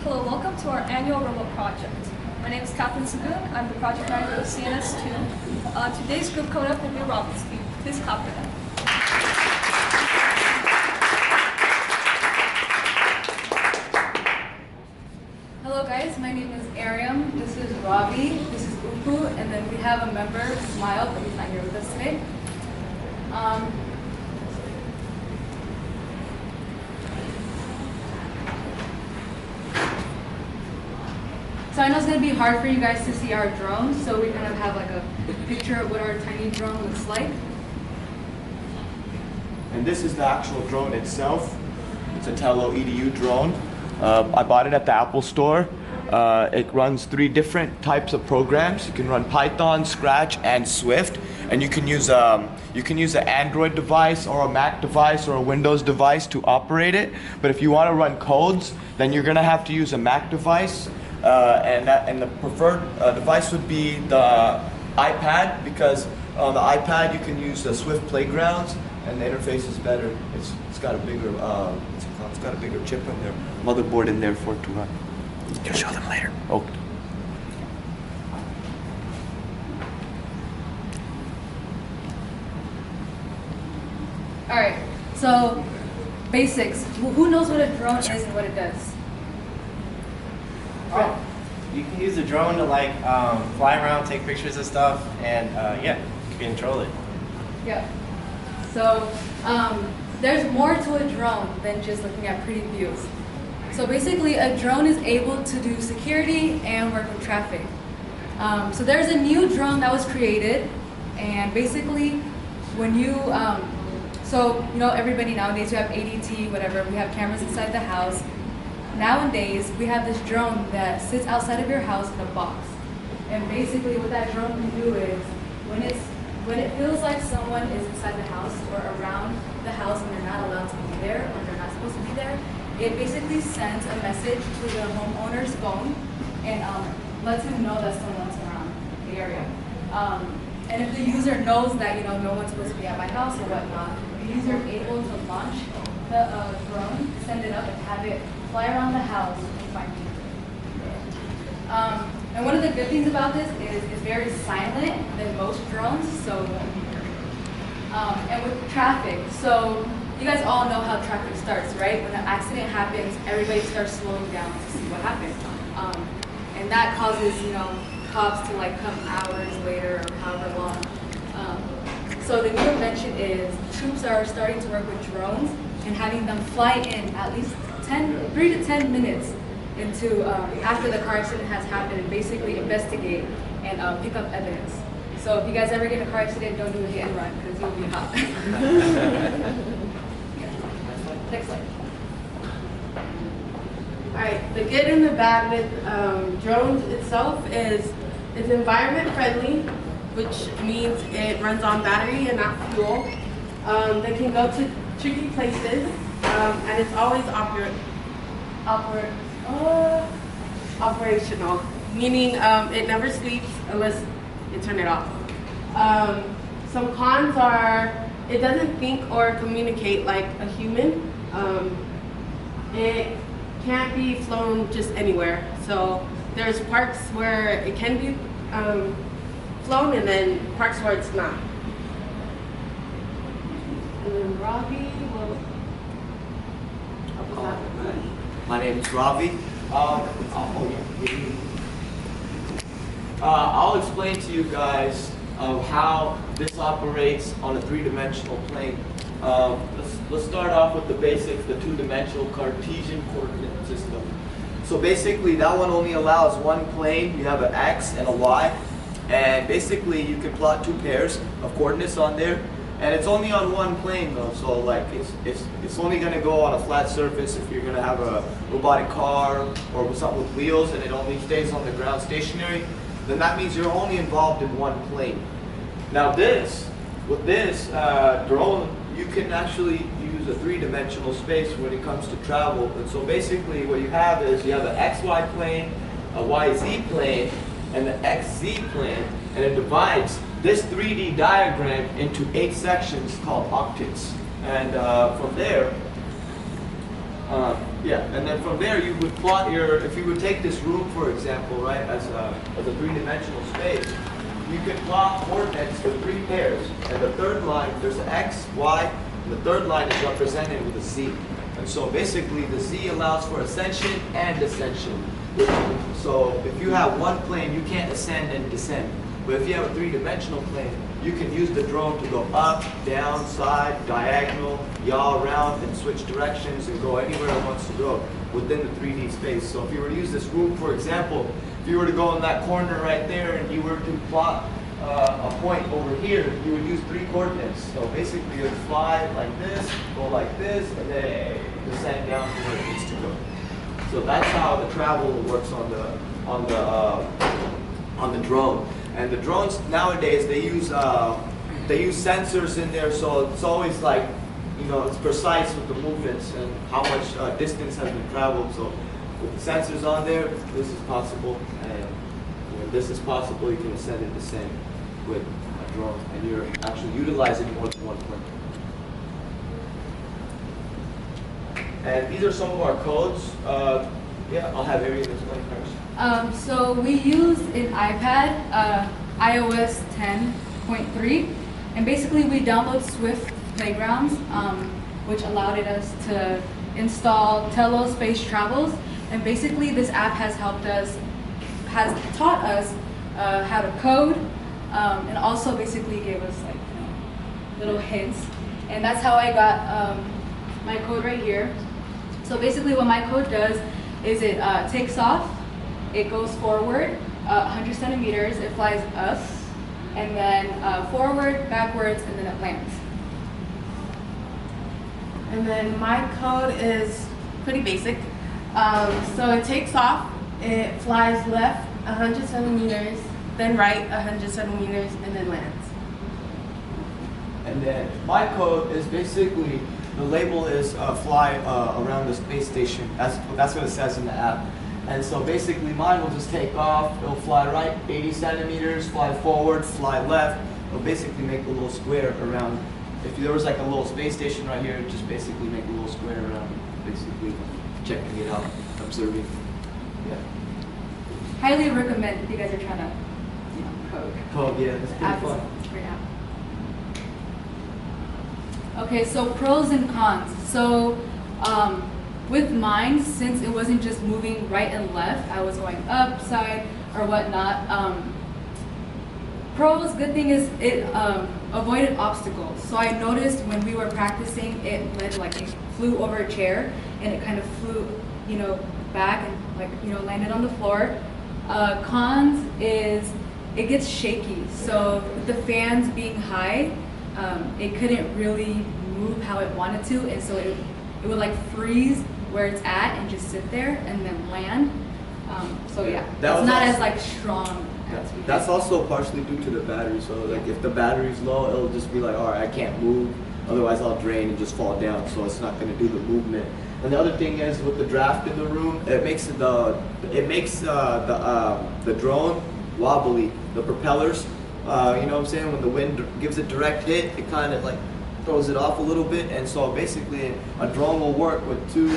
Hello, welcome to our annual remote project. My name is Catherine Saboon. I'm the project manager of CNS2. Today's group code up will be Robin's team. Please clap for them. Hello guys, my name is Ariam. This is Ravi. This is Upu, and then we have a member, Smile, but he's not here with us today. So I know it's going to be hard for you guys to see our drone, so we kind of have like a picture of what our tiny drone looks like. And this is the actual drone itself. It's a Tello EDU drone. I bought it at the Apple Store. It runs 3 different types of programs. You can run Python, Scratch, and Swift. And you can use an Android device or a Mac device or a Windows device to operate it. But if you want to run codes, then you're going to have to use a Mac device. And the preferred device would be the iPad, because on the iPad you can use the Swift Playgrounds and the interface is better. It's got a bigger it's got a bigger chip in there, motherboard in there for it to run. You'll show them later. Okay. All right, so basics. Who knows what a drone is and what it does? Oh, you can use the drone to like fly around, take pictures of stuff, and yeah, you can control it. Yeah. So there's more to a drone than just looking at pretty views. So basically, a drone is able to do security and work with traffic. So there's a new drone that was created, and basically, when you so you know everybody nowadays, you have ADT, whatever. We have cameras inside the house. Nowadays, we have this drone that sits outside of your house in a box. And basically what that drone can do is, when it feels like someone is inside the house or around the house and they're not allowed to be there or they're not supposed to be there, it basically sends a message to the homeowner's phone and lets him know that someone's around the area. And if the user knows that no one's supposed to be at my house or whatnot, the user is able to launch the drone, send it up, and have it fly around the house and find people. And one of the good things about this is it's very silent than most drones, so and with traffic, so you guys all know how traffic starts, right? When an accident happens, everybody starts slowing down to see what happened. And that causes, cops to like come hours later or however long. So the new invention is troops are starting to work with drones and having them fly in at least 3 to 10 minutes into after the car accident has happened and basically investigate and pick up evidence. So if you guys ever get in a car accident, don't do a hit and run because you'll be hot. Next slide. All right, the good and the bad with drones itself is it's environment friendly, which means it runs on battery and not fuel. They can go to tricky places, and it's always operational, meaning it never sleeps unless you turn it off. Some cons are it doesn't think or communicate like a human. It can't be flown just anywhere. So there's parks where it can be flown and then parks where it's not. And then Ravi will help us out. My name is Ravi. I'll explain to you guys how this operates on a 3-dimensional plane. Let's start off with the basics, the 2-dimensional Cartesian coordinate system. So basically that one only allows one plane. You have an X and a Y, and basically you can plot 2 pairs of coordinates on there. And it's only on one plane though, so like it's only going to go on a flat surface if you're going to have a robotic car or something with wheels and it only stays on the ground stationary, then that means you're only involved in one plane. Now with this drone, you can actually use a 3-dimensional space when it comes to travel. And so basically what you have is you have an XY plane, a YZ plane, and an XZ plane, and it divides this 3D diagram into 8 sections called octets. And from there, Yeah, and then from there you would plot your, if you would take this room for example, right, as a three-dimensional space, you could plot coordinates with 3 pairs. And the third line, there's an X, Y, and the third line is represented with a Z. And so basically the Z allows for ascension and descension. So if you have one plane, you can't ascend and descend. But if you have a three-dimensional plane, you can use the drone to go up, down, side, diagonal, yaw around, and switch directions and go anywhere it wants to go within the 3D space. So if you were to use this room, for example, if you were to go in that corner right there and you were to plot a point over here, you would use 3 coordinates. So basically you would fly like this, go like this, and then descend down to where it needs to go. So that's how the travel works on the drone. And the drones nowadays they use sensors in there, so it's always like, you know, it's precise with the movements and how much distance has been traveled. So with the sensors on there, this is possible, and when this is possible, you can ascend and descend with a drone, and you're actually utilizing more than one plane. And these are some of our codes. Yeah, I'll have Arian explain first. So we use an iPad, iOS 10.3, and basically we download Swift Playgrounds, which allowed us to install Tello Space Travels, and basically this app has taught us how to code, and also basically gave us like, you know, little hints, and that's how I got my code right here. So basically what my code does is it takes off, it goes forward 100 centimeters, it flies up, and then forward, backwards, and then it lands. And then my code is pretty basic. So it takes off, it flies left 100 centimeters, then right 100 centimeters, and then lands. And then my code is basically, the label is fly around the space station. That's what it says in the app. And so basically mine will just take off, it'll fly right 80 centimeters, fly forward, fly left. It'll basically make a little square around. If there was like a little space station right here, just basically make a little square around, basically checking it out, observing. Yeah. Highly recommend if you guys are trying to, you know, code. Code, yeah, it's pretty fun. It's a great app. Okay, so pros and cons. So with mine, since it wasn't just moving right and left, I was going up, side, or whatnot. Pros, good thing is it avoided obstacles. So I noticed when we were practicing, it flew over a chair, and it kind of flew, you know, back and landed on the floor. Cons is it gets shaky. So with the fans being high, it couldn't really move how it wanted to, and so it would like freeze where it's at and just sit there and then land. So yeah, it's not as like strong. That's also partially due to the battery. So like if the battery's low, it'll just be like, all right, I can't move. Otherwise, I'll drain and just fall down. So it's not going to do the movement. And the other thing is with the draft in the room, it makes the drone wobbly. The propellers, you know what I'm saying? When the wind gives it direct hit, it kind of like throws it off a little bit. And so basically, a drone will work with two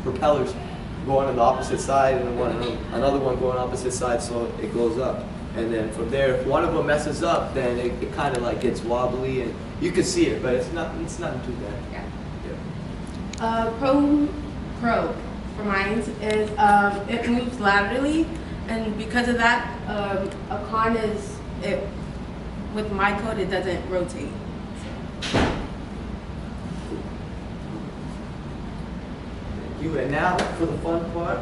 propellers going on the opposite side, and another one going opposite side, so it goes up. And then from there, if one of them messes up, then it kind of like gets wobbly, and you can see it, but it's not too bad. Yeah. Pro for mine is it moves laterally, and because of that, a con is with my code it doesn't rotate. And now for the fun part,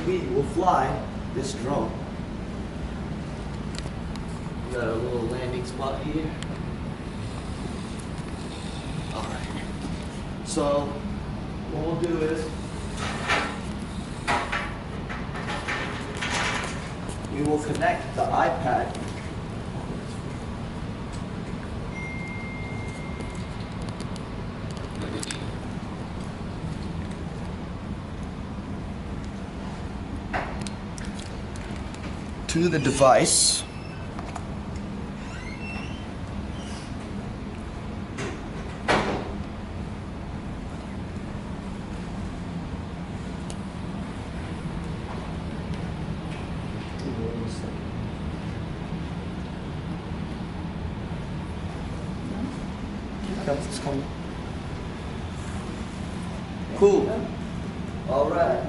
we will fly this drone. We got a little landing spot here. All right. So what we'll do is we will connect the iPad to the device. It's coming. Cool. All right.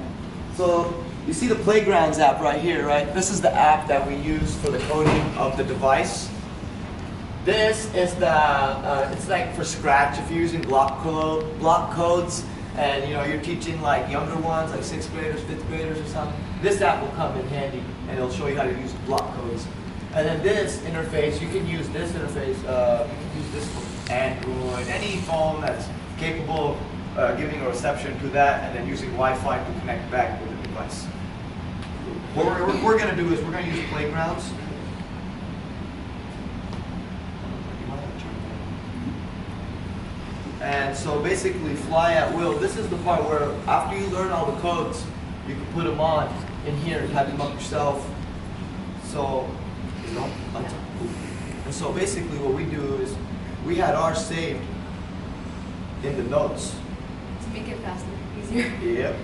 So you see the Playgrounds app right here, right? This is the app that we use for the coding of the device. This is the, it's like for Scratch. If you're using block codes and you're teaching like younger ones, like 6th graders, 5th graders or something, this app will come in handy and it'll show you how to use block codes. And then this interface, you can use this interface, you can use this for Android, any phone that's capable of giving a reception to that and then using Wi-Fi to connect back with the device. What we're going to do is we're going to use Playgrounds. And so basically fly at will. This is the part where after you learn all the codes, you can put them on in here and type them up yourself. So, and so basically what we do is we had ours saved in the notes. To make it faster, easier. Yep.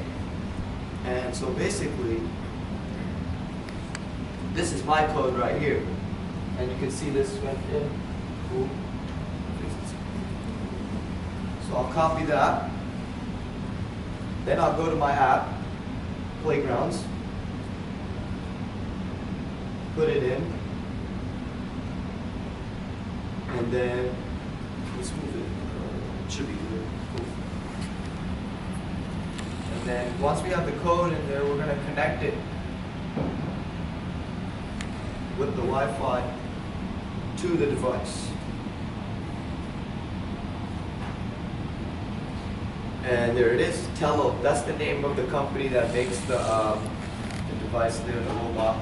And so basically, this is my code right here. And you can see this went in. Cool. So I'll copy that. Then I'll go to my app, Playgrounds. Put it in. And then, let's move it. It should be good. Cool. And then once we have the code in there, we're going to connect it with the Wi-Fi to the device. And there it is, Tello. That's the name of the company that makes the device there, the robot.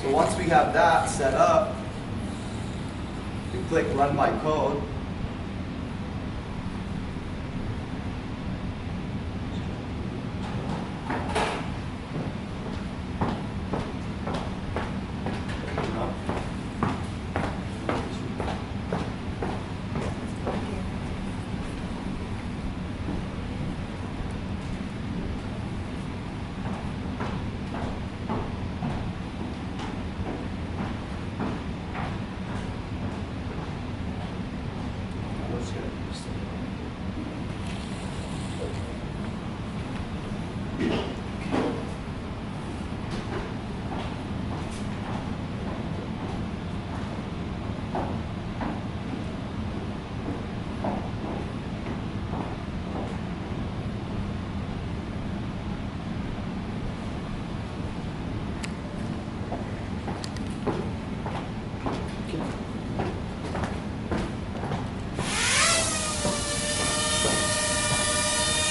So once we have that set up, you click Run My Code.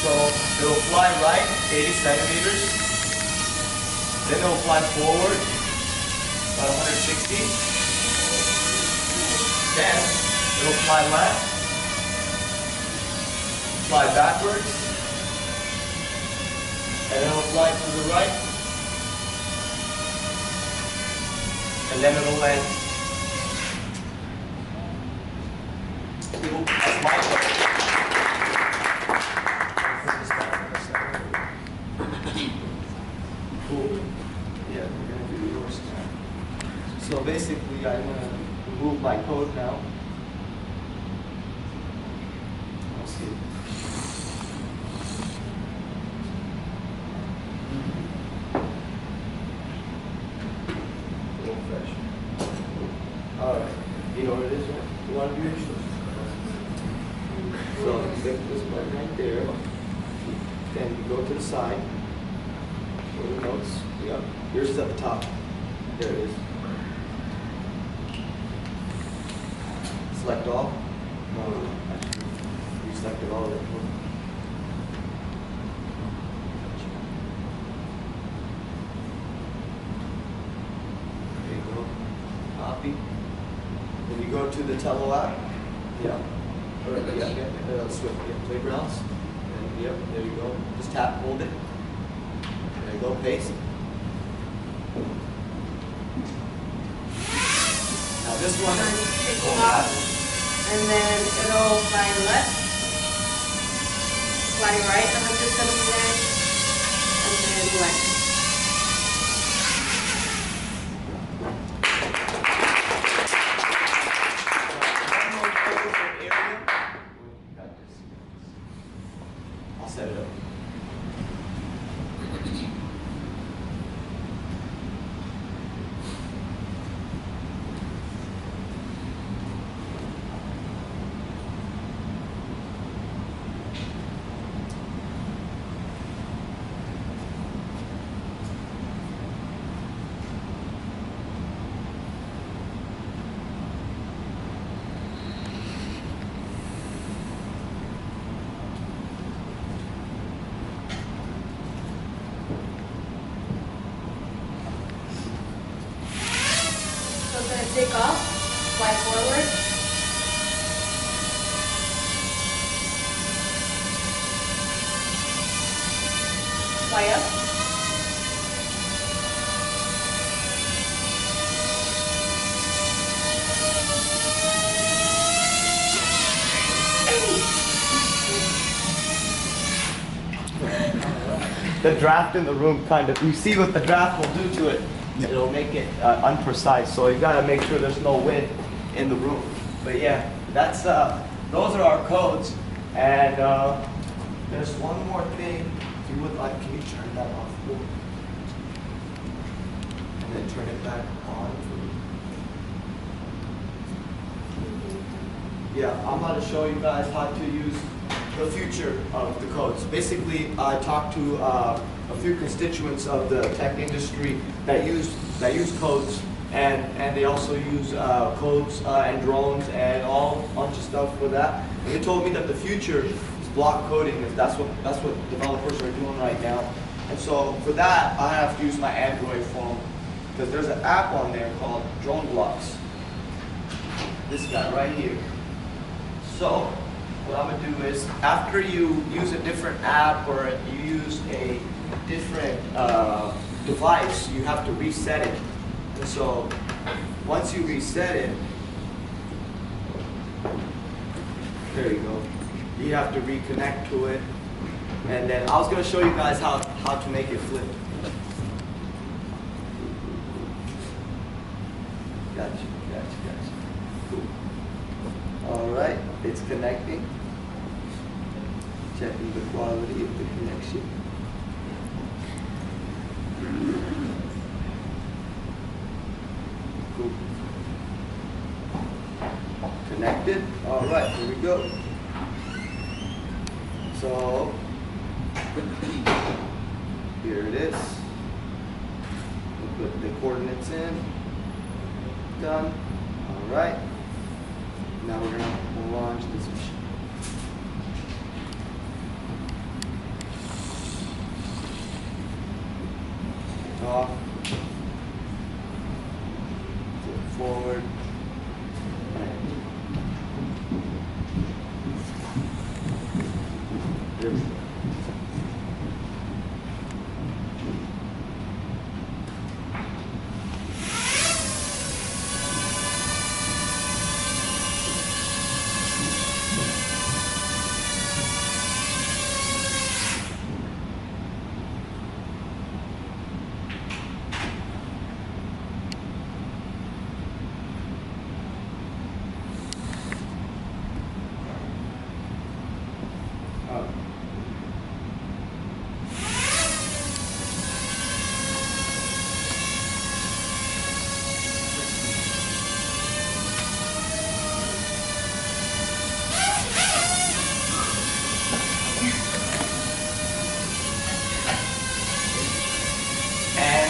So it will fly right 80 centimeters. Then it will fly forward about 160. Then it will fly left, fly backwards, and then it will fly to the right, and then it will land. That's my code. Cool. Yeah, we're going to do yours now. So basically, I'm going to remove my code now. I'll see. A little fresh. All right. You know what it is, right? You want to do yours? So you click this button right there. Then you go to the side. Go to notes. Yep. Yours is at the top. There it is. Select all. No, actually, you selected all of it. There you go. Copy. Then you go to the Tello app. Yeah. Or, yeah, Swift, yeah, Playgrounds. And yep, there you go. Just tap, hold it. There you go, paste. Now this one, Take them off, and then it'll fly left, fly right 100 centimeters, and then left. set it up. So it's gonna take off, fly forward. Fly up. The draft in the room kind of, you see what the draft will do to it. It'll make it unprecise, so you gotta make sure there's no wind in the room. But yeah, that's those are our codes. And there's one more thing. If you would like, can you turn that off? And then turn it back on. Yeah, I'm going to show you guys how to use the future of the codes. Basically, I talked to a few constituents of the tech industry that use codes, and they also use codes and drones and all bunch of stuff for that. And they told me that the future is block coding. If that's what developers are doing right now. And so for that, I have to use my Android phone because there's an app on there called Drone Blocks. This guy right here. So what I'm gonna do is, after you use a different app or you use a different device, you have to reset it. And so once you reset it, there you go. You have to reconnect to it. And then I was gonna show you guys how to make it flip. Gotcha. Cool. All right, it's connecting. Checking the quality of the connection. Cool. Connected. All right, here we go. So here it is. We'll put the coordinates in. Done. All right. Now we're going to launch this machine. Off. Flip forward. There we go.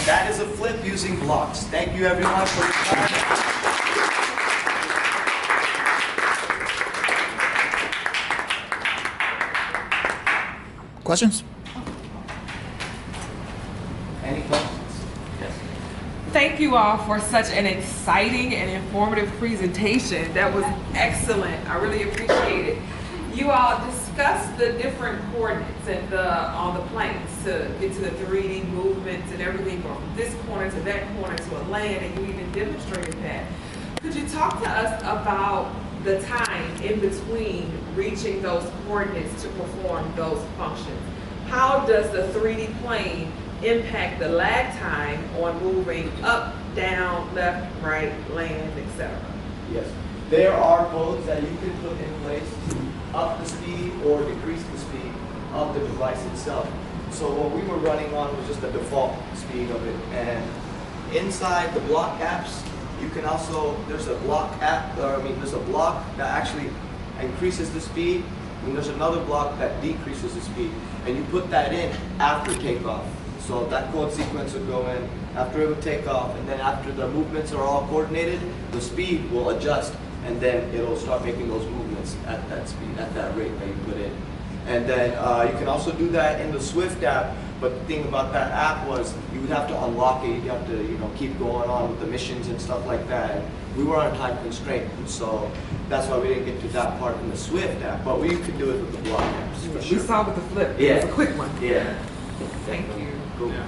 That is a flip using blocks. Thank you everyone for your time. Questions? Any questions? Yes. Thank you all for such an exciting and informative presentation. That was excellent. I really appreciate it. You all discussed the different coordinates and on the planes to get to the 3D movements and everything from this corner to that corner to a land, and you even demonstrated that. Could you talk to us about the time in between reaching those coordinates to perform those functions? How does the 3D plane impact the lag time on moving up, down, left, right, land, etc.? Yes. There are codes that you can put in place to up the speed or decrease the speed of the device itself. So what we were running on was just the default speed of it. And inside the block apps, you can also, there's a block app, there's a block that actually increases the speed, and there's another block that decreases the speed. And you put that in after takeoff. So that code sequence will go in after it would take off, and then after the movements are all coordinated, the speed will adjust, and then it'll start making those movements at that speed, at that rate that you put in. And then you can also do that in the Swift app, but the thing about that app was you would have to unlock it, you'd have to keep going on with the missions and stuff like that. And we were on a time constraint, so that's why we didn't get to that part in the Swift app, but we could do it with the block apps for We sure. saw with the flip. Yeah. It was a quick one. Yeah. Thank you. Cool. Yeah.